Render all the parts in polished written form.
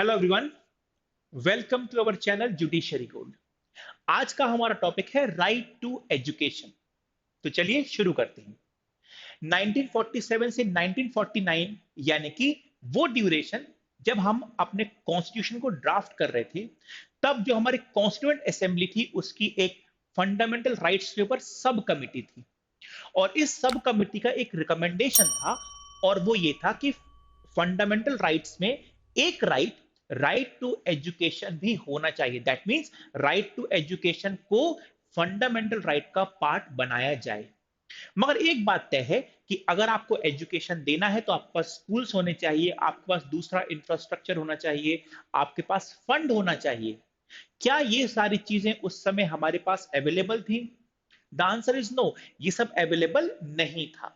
Hello everyone, welcome to our channel judiciary gold. आज का हमारा टॉपिक है राइट टू एजुकेशन। तो चलिए शुरू करते हैं। 1947 से 1949 यानी कि वो ड्यूरेशन जब हम अपने कॉन्स्टिट्यूशन को ड्राफ्ट कर रहे थे, तब जो हमारी कॉन्स्टिट्यूएंट असेंबली थी उसकी एक फंडामेंटल राइट्स के ऊपर सब कमिटी थी। और इस सब कमिटी का एक रिकमेंडेशन था, और वो ये था कि फंडामेंटल राइट्स में एक राइट टू एजुकेशन भी होना चाहिए। That means right to education को फंडामेंटल राइट का पार्ट बनाया जाए। मगर एक बात तय है कि अगर आपको एजुकेशन देना है तो आपके पास स्कूल्स होने चाहिए, आपके पास दूसरा इंफ्रास्ट्रक्चर होना चाहिए, आपके पास फंड होना चाहिए। क्या ये सारी चीजें उस समय हमारे पास अवेलेबल थी? द आंसर इज नो, ये सब अवेलेबल नहीं था।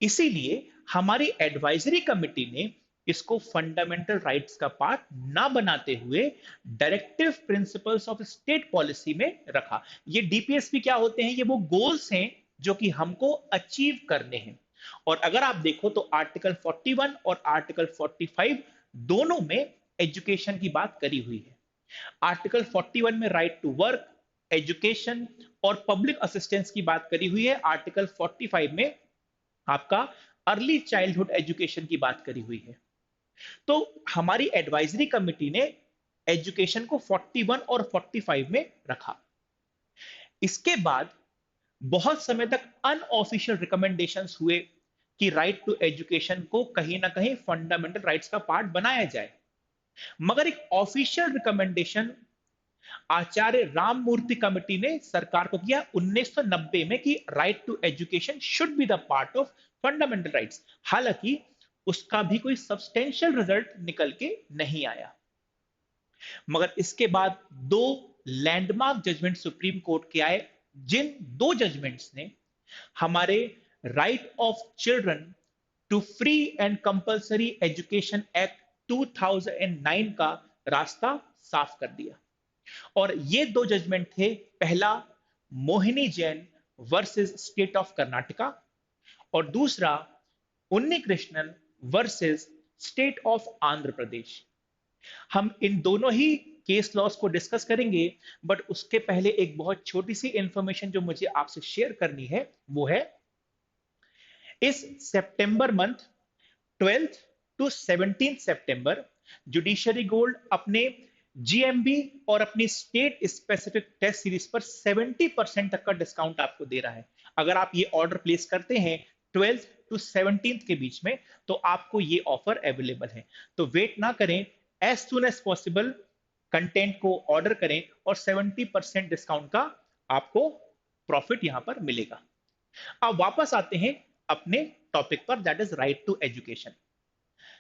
इसीलिए हमारी एडवाइजरी कमिटी ने इसको फंडामेंटल राइट्स का पार्ट ना बनाते हुए directive principles of state policy में रखा। ये डीपीएसपी क्या होते हैं? ये वो गोल्स हैं जो कि हमको अचीव करने हैं। और अगर आप देखो तो आर्टिकल 41 और आर्टिकल 45 दोनों में एजुकेशन की बात करी हुई है। आर्टिकल 41 में राइट टू वर्क, एजुकेशन और पब्लिक असिस्टेंस की बात करी हुई है। आर्टिकल 45 में आपका अर्ली चाइल्डहुड एजुकेशन की बात करी हुई है। तो हमारी एडवाइजरी कमिटी ने एजुकेशन को 41 और 45 में रखा। इसके बाद बहुत समय तक अनऑफिशियल रिकमेंडेशंस हुए कि राइट टू एजुकेशन को कहीं ना कहीं फंडामेंटल राइट्स का पार्ट बनाया जाए। मगर एक official recommendation Acharya Ramamurti committee ने सरकार को किया 1990 में कि right to education should be the part of fundamental rights. हालांकि उसका भी कोई सब्सटेंशियल रिजल्ट निकल के नहीं आया। मगर इसके बाद दो लैंडमार्क जजमेंट सुप्रीम कोर्ट के आए, जिन दो जजमेंट्स ने हमारे right of children to free and compulsory education act 2009 का रास्ता साफ कर दिया। और ये दो जजमेंट थे, पहला Mohini Jain versus state of Karnataka, और दूसरा Unni Krishnan versus state of Andhra Pradesh. हम इन दोनों ही केस लॉस को डिस्कस करेंगे, बट उसके पहले एक बहुत छोटी सी इंफॉर्मेशन जो मुझे आपसे शेयर करनी है वो है, इस सितंबर मंथ 12 टू 17 सितंबर जुडिशरी गोल्ड अपने जीएमबी और अपनी स्टेट स्पेसिफिक टेस्ट सीरीज पर 70% तक का डिस्काउंट आपको दे रहा है। अगर आप ये ऑर्डर प्लेस करते हैं 12 टू 17 के बीच में, तो आपको ये ऑफर अवेलेबल है। तो वेट ना करें, as soon as possible content को ऑर्डर करें और 70% डिस्काउंट का आपको प्रॉफिट यहां पर मिलेगा। अब वापस आते हैं अपने टॉपिक पर, that is right to education.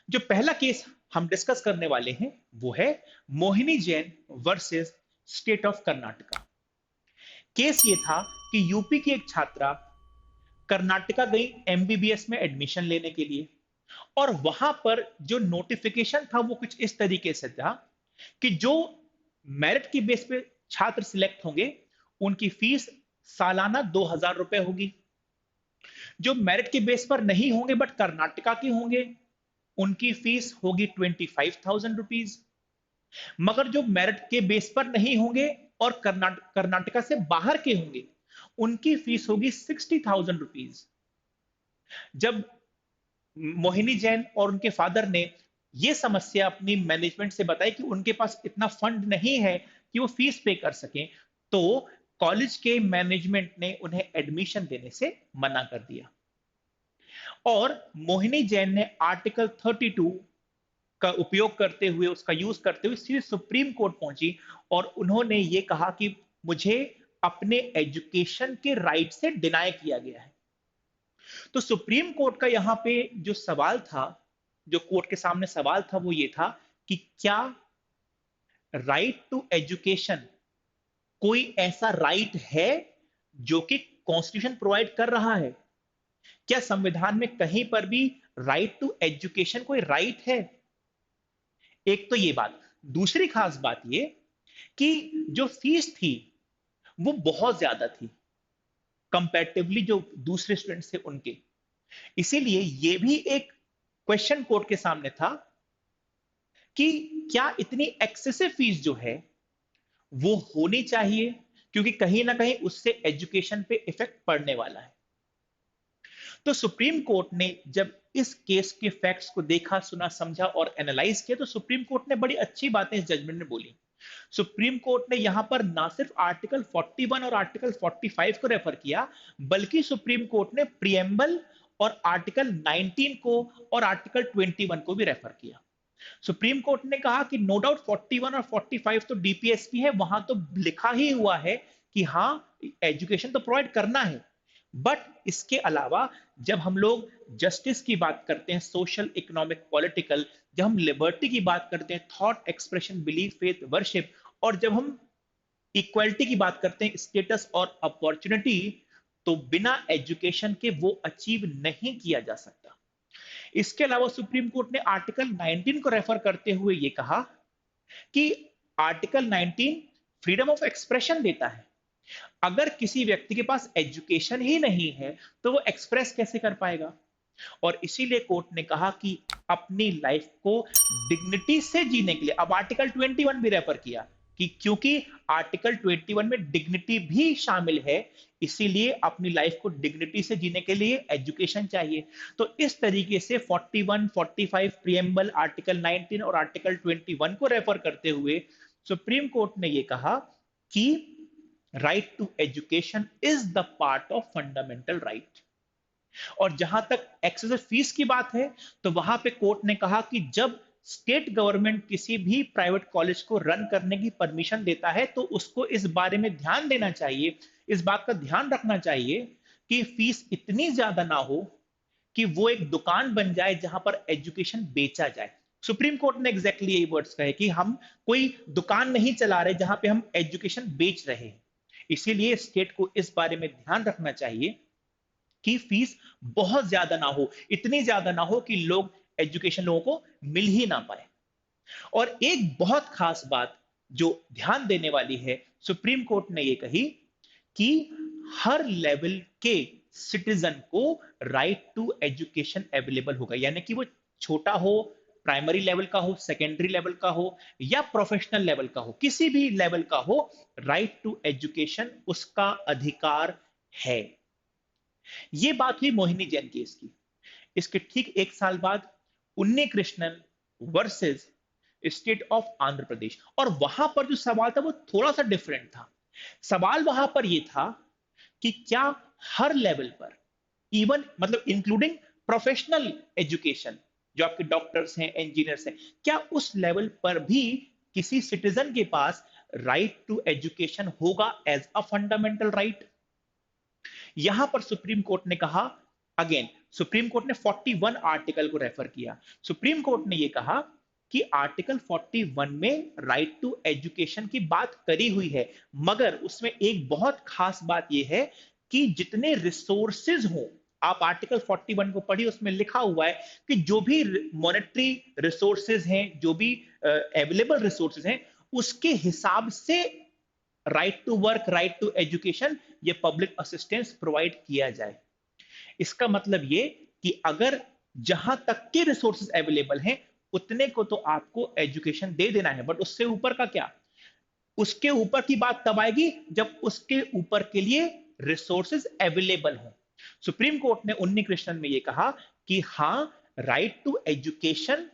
जो पहला केस हम डिस्कस करने वाले हैं वो है Mohini Jain versus state of Karnataka. Case ये था कि यूपी की एक छात्रा कर्नाटका गई एमबीबीएस में एडमिशन लेने के लिए, और वहां पर जो नोटिफिकेशन था वो कुछ इस तरीके से था कि जो मेरिट की बेस पे छात्र सिलेक्ट होंगे उनकी फीस सालाना 2,000 रुपए होगी। जो मेरिट के बेस पर नहीं होंगे बट कर्नाटका के होंगे, उनकी फीस होगी 25,000 रुपीज। मगर जो मेरिट के बेस पर नहीं होंगे और कर्नाटका से बाहर के होंगे, उनकी फीस होगी 60,000 रुपीज। जब मोहिनी जैन और उनके फादर ने यह समस्या अपनी मैनेजमेंट से बताई कि उनके पास इतना फंड नहीं है कि वो फीस पे कर सकें, तो कॉलेज के मैनेजमेंट ने उन्हें एडमिशन देने से मना कर दिया। और मोहिनी जैन ने आर्टिकल 32 का उपयोग करते हुए, उसका यूज करते हुए सीधे सुप्रीम कोर्ट पहुंची, और उन्होंने ये कहा कि मुझे अपने एजुकेशन के राइट से डिनाई किया गया है। तो सुप्रीम कोर्ट का यहां पे जो सवाल था, जो कोर्ट के सामने सवाल था वो ये था कि क्या राइट टू एजुकेशन कोई ऐसा राइट है जो कि कॉन्स्टिट्यूशन प्रोवाइड कर रहा है? क्या संविधान में कहीं पर भी राइट टू एजुकेशन कोई राइट है? एक तो ये बात। दूसरी खास बात ये कि जो फीस थी वो बहुत ज्यादा थी कंपैरेटिवली जो दूसरे स्टूडेंट्स थे उनके। इसीलिए ये भी एक क्वेश्चन कोर्ट के सामने था कि क्या इतनी एक्सेसिव फीस जो है वो होनी चाहिए, क्योंकि कहीं ना कहीं उससे एजुकेशन पे इफेक्ट पड़ने वाला है। तो सुप्रीम कोर्ट ने जब इस केस के फैक्ट्स को देखा, सुना, समझा और एनालाइज किया, तो सुप्रीम कोर्ट ने बड़ी अच्छी बातें इस जजमेंट में बोली। सुप्रीम कोर्ट ने यहां पर ना सिर्फ आर्टिकल 41 और आर्टिकल 45 को रेफर किया, बल्कि सुप्रीम कोर्ट ने प्रियम्बल और आर्टिकल 19 को और आर्टिकल 21 को भी रेफर किया। सुप्रीम कोर्ट ने कहा कि नो डाउट 41 और 45 तो डीपीएस की है, वहां तो लिखा ही हुआ है कि हाँ, एजुकेशन तो प्रोवाइड करना है, बट इसके अलावा जब हम लोग जस्टिस की बात करते हैं, सोशल, इकोनॉमिक, पॉलिटिकल, जब हम लिबर्टी की बात करते हैं, thought expression, belief, faith, worship, और जब हम इक्वालिटी की बात करते हैं, स्टेटस और अपॉर्चुनिटी, तो बिना एजुकेशन के वो अचीव नहीं किया जा सकता। इसके अलावा सुप्रीम कोर्ट ने आर्टिकल 19 को रेफर करते हुए यह कहा कि आर्टिकल 19 फ्रीडम ऑफ एक्सप्रेशन देता है। अगर किसी व्यक्ति के पास एजुकेशन ही नहीं है तो वो एक्सप्रेस कैसे कर पाएगा? और इसीलिए कोर्ट ने कहा कि अपनी लाइफ को डिग्निटी से जीने के लिए, अब आर्टिकल 21 भी रेफर किया कि क्योंकि आर्टिकल 21 में डिग्निटी भी शामिल है, इसीलिए अपनी लाइफ को डिग्निटी से जीने के लिए एजुकेशन चाहिए। तो इस तरीके से 41, 45, प्रियम्बल, आर्टिकल 19 और आर्टिकल 21 को रेफर करते हुए सुप्रीम कोर्ट ने यह कहा कि right to education is the part of fundamental right. और जहां तक एक्सेसिव फीस की बात है, तो वहां पे कोर्ट ने कहा कि जब स्टेट गवर्नमेंट किसी भी प्राइवेट कॉलेज को रन करने की परमिशन देता है, तो उसको इस बारे में ध्यान देना चाहिए, इस बात का ध्यान रखना चाहिए कि फीस इतनी ज्यादा ना हो कि वो एक दुकान बन जाए जहां पर एजुकेशन बेचा जाए। सुप्रीम कोर्ट ने एग्जैक्टली यही वर्ड्स कहे कि हम कोई दुकान नहीं चला रहे जहां पे हम एजुकेशन बेच रहे हैं। इसीलिए स्टेट को इस बारे में ध्यान रखना चाहिए कि फीस बहुत ज्यादा ना हो, इतनी ज्यादा ना हो कि लोग एजुकेशन लोगों को मिल ही ना पाए। और एक बहुत खास बात जो ध्यान देने वाली है, सुप्रीम कोर्ट ने यह कही कि हर लेवल के सिटीजन को राइट टू एजुकेशन अवेलेबल होगा, यानी कि वो छोटा हो, प्राइमरी लेवल का हो, सेकेंडरी लेवल का हो या प्रोफेशनल लेवल का हो, किसी भी लेवल का हो, राइट टू एजुकेशन उसका अधिकार है। यह बात हुई मोहिनी जैन केस की। इसके ठीक एक साल बाद Unni Krishnan versus state of Andhra Pradesh, और वहां पर जो सवाल था वो थोड़ा सा डिफरेंट था। सवाल वहां पर यह था कि क्या हर लेवल पर, इवन मतलब इंक्लूडिंग प्रोफेशनल एजुकेशन, जो आपके डॉक्टर्स हैं, इंजीनियर्स हैं, क्या उस लेवल पर भी किसी सिटीजन के पास राइट टू एजुकेशन होगा एज अ फंडामेंटल राइट? यहां पर सुप्रीम कोर्ट ने कहा, अगेन सुप्रीम कोर्ट ने 41 आर्टिकल को रेफर किया। सुप्रीम कोर्ट ने यह कहा कि आर्टिकल 41 में राइट टू एजुकेशन की बात करी हुई है, मगर उसमें एक बहुत खास बात यह है कि जितने रिसोर्सेज हो, आप आर्टिकल 41 को पढ़िए, उसमें लिखा हुआ है कि जो भी मॉनेटरी रिसोर्सेज हैं, जो भी अवेलेबल रिसोर्सेज हैं, उसके हिसाब से right to work, right to education, ये पब्लिक असिस्टेंस प्रोवाइड किया जाए। इसका मतलब ये कि अगर जहां तक के रिसोर्सेज अवेलेबल हैं, उतने को तो आपको एजुकेशन दे देना है, बट उससे ऊपर का क्या? उसके ऊपर की बात तब आएगी जब उसके ऊपर के लिए रिसोर्सेज अवेलेबल हो। सुप्रीम कोर्ट ने उन्नी कृष्णन में यह कहा कि हां, right to education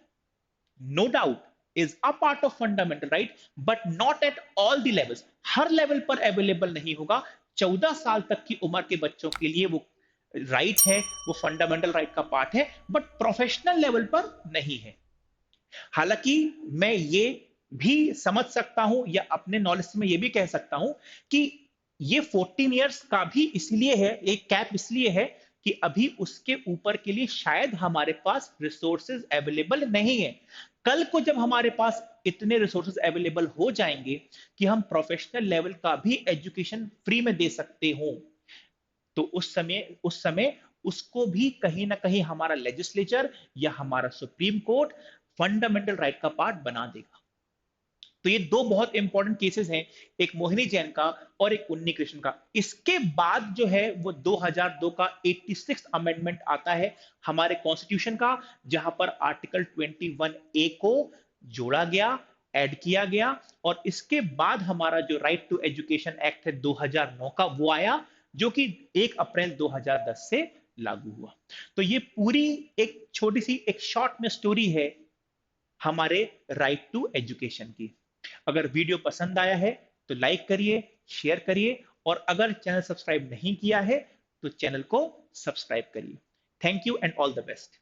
no doubt is a part of fundamental right, but not at all the levels. हर लेवल पर अवेलेबल नहीं होगा। 14 साल तक की उम्र के बच्चों के लिए वो राइट है, वो फंडामेंटल राइट का पार्ट है, बट प्रोफेशनल लेवल पर नहीं है। हालांकि मैं ये भी समझ सकता हूं, या अपने नॉलेज से मैं ये भी कह सकता हूं कि ये 14 इयर्स का भी इसलिए है, एक कैप इसलिए है कि अभी उसके ऊपर के लिए शायद हमारे पास रिसोर्सेज अवेलेबल नहीं है। कल को जब हमारे पास इतने रिसोर्सेज अवेलेबल हो जाएंगे कि हम प्रोफेशनल लेवल का भी एजुकेशन फ्री में दे सकते हो, तो उस समय उसको भी कहीं ना कहीं हमारा लेजिस्लेचर या हमारा सुप्रीम कोर्ट फंडामेंटल राइट का पार्ट बना देगा। तो ये दो बहुत इंपॉर्टेंट केसेस हैं, एक मोहिनी जैन का और एक उन्नी कृष्ण का। इसके बाद जो है वो 2002 का 86 अमेंडमेंट आता है हमारे कॉन्स्टिट्यूशन का, जहां पर आर्टिकल 21A को जोड़ा गया, ऐड किया गया, और इसके बाद हमारा जो राइट टू एजुकेशन एक्ट है 2009 का वो आया, जो कि 1 अप्रैल 2010 से लागू हुआ। तो ये पूरी एक छोटी सी एक शॉर्ट में स्टोरी है हमारे राइट टू एजुकेशन की। अगर वीडियो पसंद आया है तो लाइक करिए, शेयर करिए, और अगर चैनल सब्सक्राइब नहीं किया है तो चैनल को सब्सक्राइब करिए। Thank you and all the best.